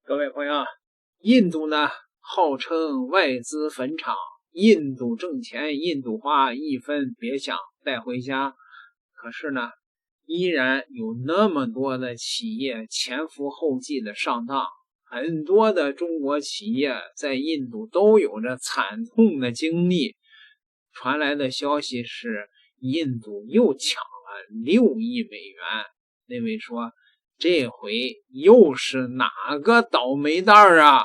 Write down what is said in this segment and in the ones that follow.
各位朋友，印度呢号称外资坟场，印度挣钱印度花，一分别想带回家。可是呢，依然有那么多的企业前赴后继的上当，很多的中国企业在印度都有着惨痛的经历。传来的消息是，印度又抢了6亿美元。那位说，这回又是哪个倒霉蛋儿啊？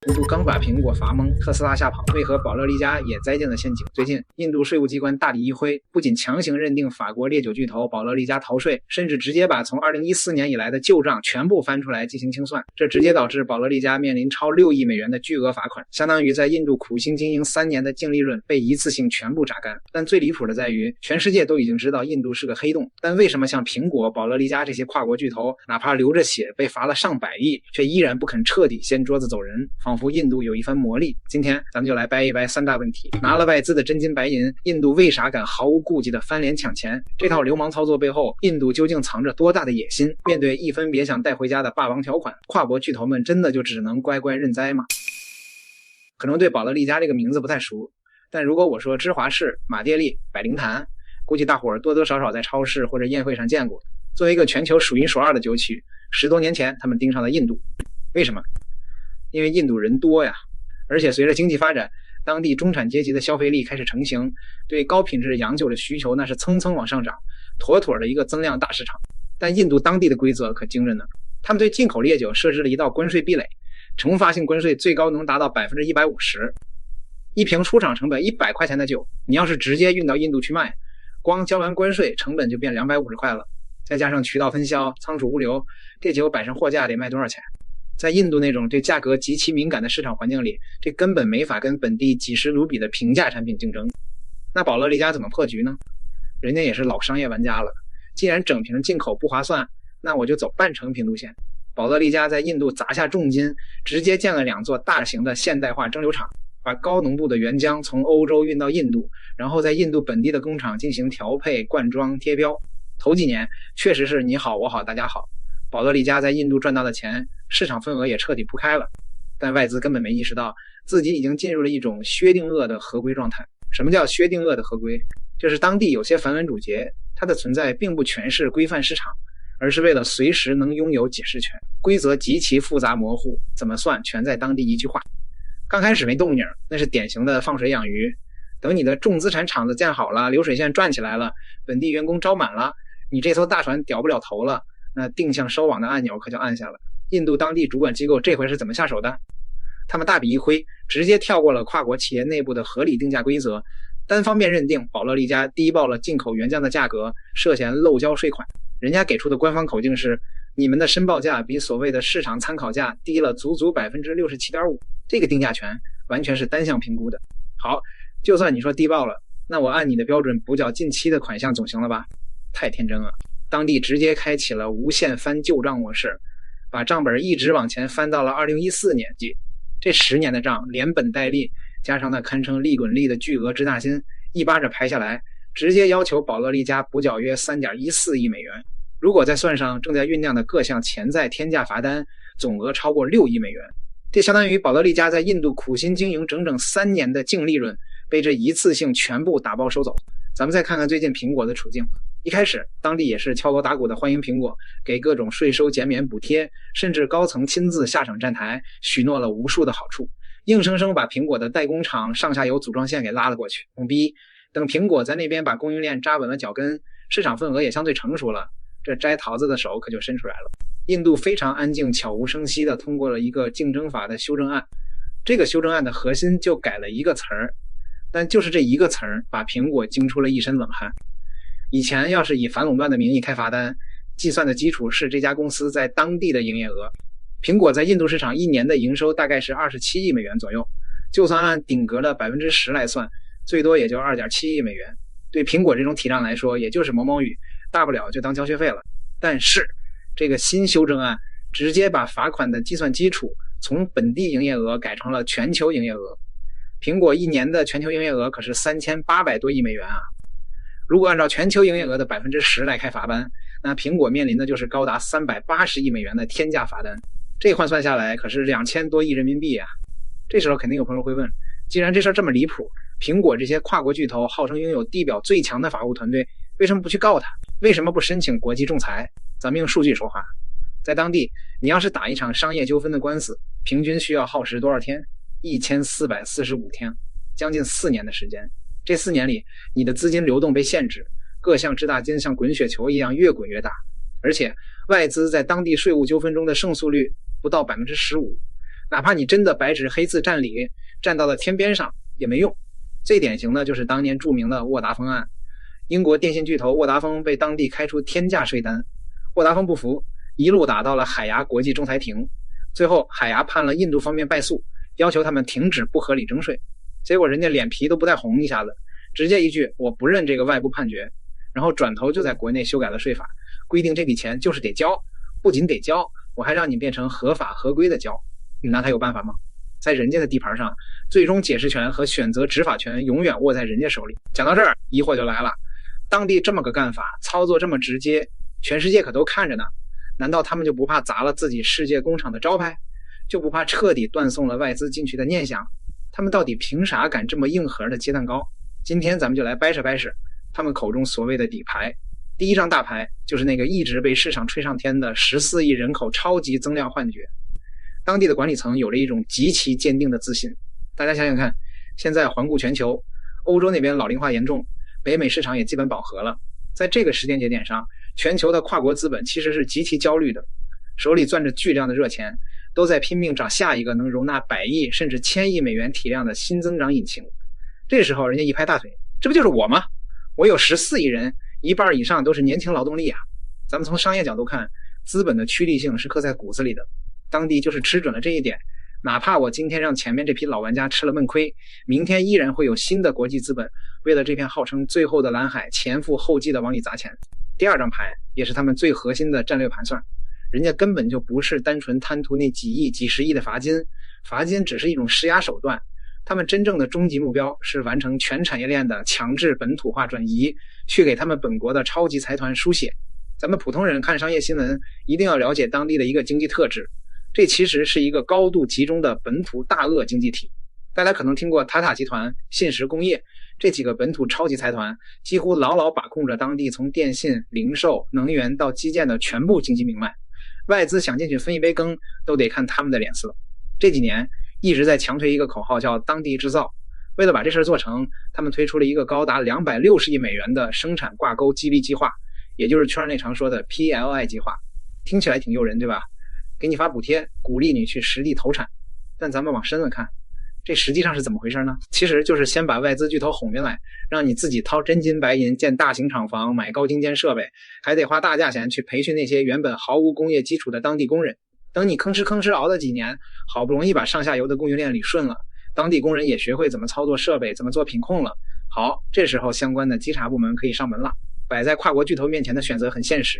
印度刚把苹果罚懵，特斯拉吓跑，为何保乐利家也栽进了陷阱？最近，印度税务机关大力一挥，不仅强行认定法国烈酒巨头保乐利家逃税，甚至直接把从2014年以来的旧账全部翻出来进行清算，这直接导致保乐利家面临超6亿美元的巨额罚款，相当于在印度苦心经营3年的净利润被一次性全部榨干。但最离谱的在于，全世界都已经知道印度是个黑洞，但为什么像苹果、保乐利家这些跨国巨头，哪怕流着血被罚了上百亿，却依然不肯彻底掀桌子走人，仿佛印度有一番魔力。今天咱们就来掰一掰3大问题：拿了外资的真金白银，印度为啥敢毫无顾忌的翻脸抢钱？这套流氓操作背后，印度究竟藏着多大的野心？面对一分别想带回家的霸王条款，跨国巨头们真的就只能乖乖认栽吗？可能对保乐利家这个名字不太熟，但如果我说芝华士、马爹利、百灵坛，估计大伙儿多多少少在超市或者宴会上见过。作为一个全球数一数二的酒曲，10多年前他们盯上了印度。为什么？因为印度人多呀，而且随着经济发展，当地中产阶级的消费力开始成型，对高品质洋酒的需求那是蹭蹭往上涨，妥妥的一个增量大市场。但印度当地的规则可惊人呢，他们对进口烈酒设置了一道关税壁垒，惩罚性关税最高能达到 150%。一瓶出厂成本100块钱的酒，你要是直接运到印度去卖，光交完关税成本就变250块了，再加上渠道分销、仓储物流，这酒摆上货架得卖多少钱？在印度那种对价格极其敏感的市场环境里，这根本没法跟本地几十卢比的平价产品竞争。那保乐利家怎么破局呢？人家也是老商业玩家了，既然整瓶进口不划算，那我就走半成品路线。保乐利家在印度砸下重金，直接建了2座大型的现代化蒸馏厂，把高浓度的原浆从欧洲运到印度，然后在印度本地的工厂进行调配、灌装、贴标。头几年确实是你好我好大家好，保乐利家在印度赚到的钱，市场份额也彻底铺开了，但外资根本没意识到自己已经进入了一种薛定谔的合规状态。什么叫薛定谔的合规？就是当地有些繁文缛节，它的存在并不全是规范市场，而是为了随时能拥有解释权，规则极其复杂模糊，怎么算全在当地一句话。刚开始没动静，那是典型的放水养鱼，等你的重资产厂子建好了，流水线转起来了，本地员工招满了，你这艘大船屌不了头了，那定向收网的按钮可就按下了。印度当地主管机构这回是怎么下手的？他们大笔一挥，直接跳过了跨国企业内部的合理定价规则，单方面认定保乐利家低报了进口原浆的价格，涉嫌漏交税款。人家给出的官方口径是，你们的申报价比所谓的市场参考价低了足足 67.5%， 这个定价权完全是单向评估的。好，就算你说低报了，那我按你的标准补缴近期的款项总行了吧？太天真了。当地直接开启了无限翻旧账模式，把账本一直往前翻到了2014年纪，这10年的账连本带利，加上那堪称利滚利的巨额支大薪，一巴掌拍下来，直接要求保乐利家补缴约 3.14 亿美元。如果再算上正在酝酿的各项潜在天价罚单，总额超过6亿美元。这相当于保乐利家在印度苦心经营整整3年的净利润，被这一次性全部打包收走。咱们再看看最近苹果的处境。一开始当地也是敲锣打鼓的欢迎苹果，给各种税收减免补贴，甚至高层亲自下场站台，许诺了无数的好处，硬生生把苹果的代工厂上下游组装线给拉了过去。懵逼，等苹果在那边把供应链扎稳了脚跟，市场份额也相对成熟了，这摘桃子的手可就伸出来了。印度非常安静悄无声息地通过了一个竞争法的修正案，这个修正案的核心就改了一个词儿，但就是这一个词儿把苹果惊出了一身冷汗。以前要是以反垄断的名义开罚单，计算的基础是这家公司在当地的营业额。苹果在印度市场1年的营收大概是27亿美元左右，就算按顶格的 10% 来算，最多也就 2.7 亿美元。对苹果这种体量来说，也就是毛毛雨，大不了就当交学费了。但是这个新修正案直接把罚款的计算基础从本地营业额改成了全球营业额。苹果1年的全球营业额可是3800多亿美元啊！如果按照全球营业额的 10% 来开罚单，那苹果面临的就是高达380亿美元的天价罚单。这换算下来可是2000多亿人民币啊！这时候肯定有朋友会问，既然这事儿这么离谱，苹果这些跨国巨头号称拥有地表最强的法务团队，为什么不去告他？为什么不申请国际仲裁？咱们用数据说话。在当地，你要是打一场商业纠纷的官司，平均需要耗时多少天？1445天，将近4年的时间。这4年里，你的资金流动被限制，各项支大金像滚雪球一样越滚越大，而且外资在当地税务纠纷中的胜诉率不到15%，哪怕你真的白纸黑字占理，站到了天边上也没用。最典型的就是当年著名的沃达丰案，英国电信巨头沃达丰被当地开出天价税单，沃达丰不服，一路打到了海牙国际仲裁庭，最后海牙判了印度方面败诉，要求他们停止不合理征税。结果人家脸皮都不带红一下子，直接一句我不认这个外部判决，然后转头就在国内修改了税法，规定这笔钱就是得交，不仅得交，我还让你变成合法合规的交。你拿他有办法吗？在人家的地盘上，最终解释权和选择执法权永远握在人家手里。讲到这儿，疑惑就来了，当地这么个干法，操作这么直接，全世界可都看着呢，难道他们就不怕砸了自己世界工厂的招牌，就不怕彻底断送了外资进去的念想？他们到底凭啥敢这么硬核的接蛋糕？今天咱们就来掰扯掰扯他们口中所谓的底牌。第一张大牌就是那个一直被市场吹上天的14亿人口超级增量幻觉。当地的管理层有了一种极其坚定的自信。大家想想看，现在环顾全球，欧洲那边老龄化严重，北美市场也基本饱和了，在这个时间节点上，全球的跨国资本其实是极其焦虑的，手里攥着巨量的热钱，都在拼命找下一个能容纳100亿甚至1000亿美元体量的新增长引擎。这时候人家一拍大腿，这不就是我吗？我有14亿人，一半以上都是年轻劳动力啊！咱们从商业角度看，资本的趋利性是刻在骨子里的，当地就是吃准了这一点，哪怕我今天让前面这批老玩家吃了闷亏，明天依然会有新的国际资本为了这片号称最后的蓝海前赴后继的往里砸钱。第二张牌也是他们最核心的战略盘算，人家根本就不是单纯贪图那几亿几十亿的罚金，罚金只是一种施压手段，他们真正的终极目标是完成全产业链的强制本土化转移，去给他们本国的超级财团输血。咱们普通人看商业新闻一定要了解当地的一个经济特质，这其实是一个高度集中的本土大鳄经济体。大家可能听过塔塔集团、信实工业这几个本土超级财团，几乎牢牢把控着当地从电信、零售、能源到基建的全部经济命脉，外资想进去分一杯羹都得看他们的脸色。这几年一直在强推一个口号叫当地制造，为了把这事做成，他们推出了一个高达260亿美元的生产挂钩激励计划，也就是圈内常说的 PLI 计划。听起来挺诱人，对吧？给你发补贴，鼓励你去实地投产。但咱们往深了看，这实际上是怎么回事呢？其实就是先把外资巨头哄进来，让你自己掏真金白银建大型厂房，买高精尖设备，还得花大价钱去培训那些原本毫无工业基础的当地工人。等你吭哧熬了几年，好不容易把上下游的供应链理顺了，当地工人也学会怎么操作设备，怎么做品控了。好，这时候相关的稽查部门可以上门了。摆在跨国巨头面前的选择很现实，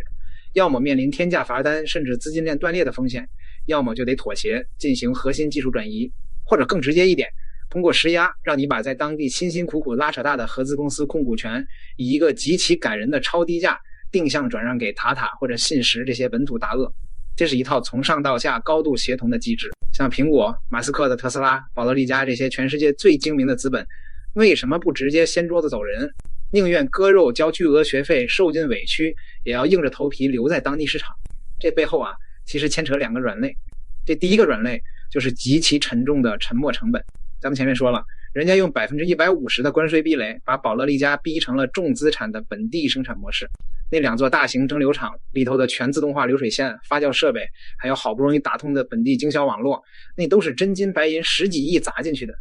要么面临天价罚单甚至资金链断裂的风险，要么就得妥协进行核心技术转移，或者更直接一点，通过施压让你把在当地辛辛苦苦拉扯大的合资公司控股权以一个极其感人的超低价定向转让给塔塔或者信实这些本土大鳄。这是一套从上到下高度协同的机制。像苹果、马斯克的特斯拉、保罗利加这些全世界最精明的资本，为什么不直接掀桌子走人，宁愿割肉交巨额学费受尽委屈，也要硬着头皮留在当地市场？这背后其实牵扯2个软肋。这第一个软肋就是极其沉重的沉没成本。咱们前面说了，人家用150%的关税壁垒把保罗利加逼成了重资产的本地生产模式。那2座大型蒸馏厂里头的全自动化流水线、发酵设备，还有好不容易打通的本地经销网络，那都是真金白银10几亿砸进去的。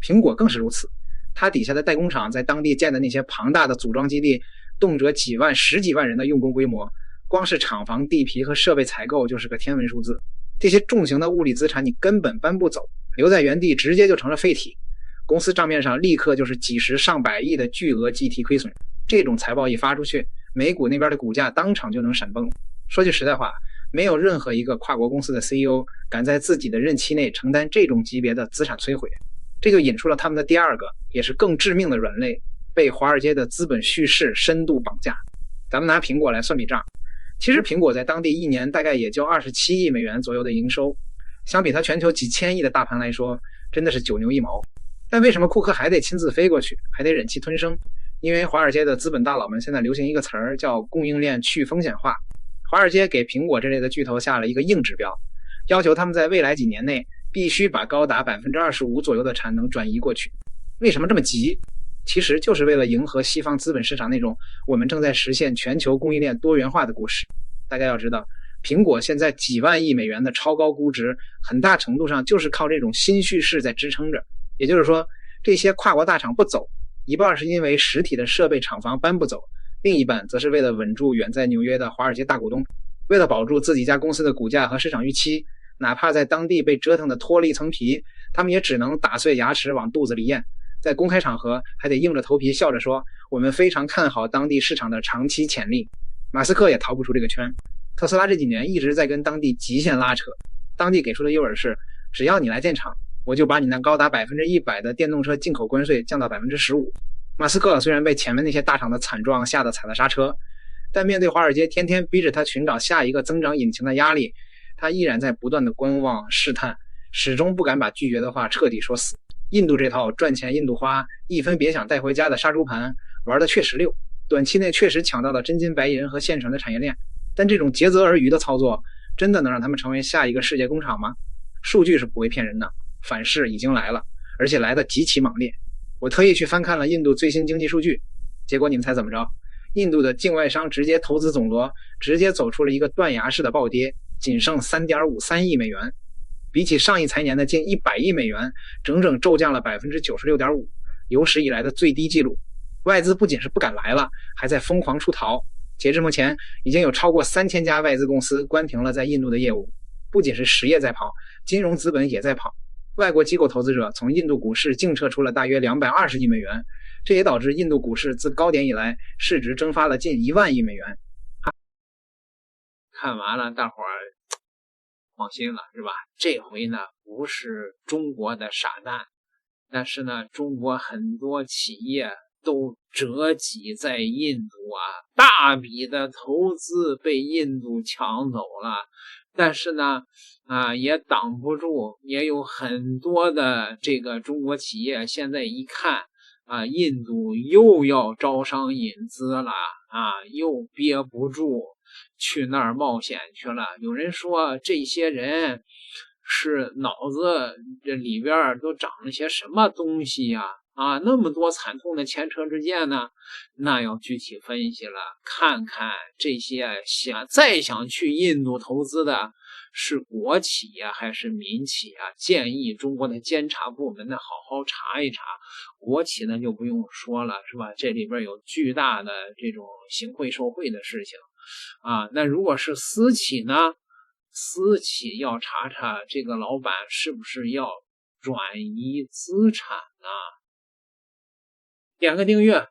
苹果更是如此，它底下的代工厂在当地建的那些庞大的组装基地，动辄几万、10几万人的用工规模，光是厂房、地皮和设备采购就是个天文数字。这些重型的物理资产你根本搬不走，留在原地直接就成了废体，公司账面上立刻就是几十上百亿的巨额计提亏损。这种财报一发出去，美股那边的股价当场就能闪崩。说句实在话，没有任何一个跨国公司的 CEO 敢在自己的任期内承担这种级别的资产摧毁。这就引出了他们的第2个也是更致命的软肋，被华尔街的资本叙事深度绑架。咱们拿苹果来算笔账，其实苹果在当地一年大概也就27亿美元左右的营收，相比它全球几千亿的大盘来说，真的是九牛一毛。但为什么库克还得亲自飞过去，还得忍气吞声？因为华尔街的资本大佬们现在流行一个词儿叫供应链去风险化。华尔街给苹果这类的巨头下了一个硬指标，要求他们在未来几年内必须把高达 25% 左右的产能转移过去。为什么这么急？其实就是为了迎合西方资本市场那种我们正在实现全球供应链多元化的故事。大家要知道，苹果现在几万亿美元的超高估值，很大程度上就是靠这种新叙事在支撑着。也就是说，这些跨国大厂不走，一半是因为实体的设备厂房搬不走，另一半则是为了稳住远在纽约的华尔街大股东，为了保住自己家公司的股价和市场预期，哪怕在当地被折腾的脱了一层皮，他们也只能打碎牙齿往肚子里咽。在公开场合还得硬着头皮笑着说，我们非常看好当地市场的长期潜力。马斯克也逃不出这个圈，特斯拉这几年一直在跟当地极限拉扯，当地给出的诱饵是，只要你来建厂，我就把你那高达 100% 的电动车进口关税降到 15%。 马斯克虽然被前面那些大厂的惨状吓得踩了刹车，但面对华尔街天天逼着他寻找下一个增长引擎的压力，他依然在不断的观望试探，始终不敢把拒绝的话彻底说死。印度这套赚钱印度花，一分别想带回家的杀猪盘玩的确实溜，短期内确实抢到了真金白银和现成的产业链，但这种竭泽而渔的操作真的能让他们成为下一个世界工厂吗？数据是不会骗人的，反噬已经来了，而且来得极其猛烈。我特意去翻看了印度最新经济数据，结果你们猜怎么着？印度的境外商直接投资总额直接走出了一个断崖式的暴跌，仅剩 3.53 亿美元，比起上一财年的近100亿美元，整整骤降了 96.5%， 有史以来的最低纪录。外资不仅是不敢来了，还在疯狂出逃。截至目前，已经有超过3000家外资公司关停了在印度的业务。不仅是实业在跑，金融资本也在跑。外国机构投资者从印度股市净撤出了大约220亿美元，这也导致印度股市自高点以来市值蒸发了近1万亿美元。看完了，大伙儿放心了，是吧？这回呢，不是中国的傻蛋，但是呢，中国很多企业都折戟在印度啊，大笔的投资被印度抢走了，但是呢，也挡不住，也有很多的这个中国企业现在一看印度又要招商引资了又憋不住去那儿冒险去了。有人说这些人是脑子这里边都长了些什么东西呀？那么多惨痛的前车之鉴呢？那要具体分析了，看看这些再想去印度投资的是国企呀还是民企啊？建议中国的监察部门呢好好查一查。国企呢就不用说了，是吧？这里边有巨大的这种行贿受贿的事情那如果是私企呢？私企要查查这个老板是不是要转移资产点个订阅，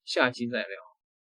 下期再聊。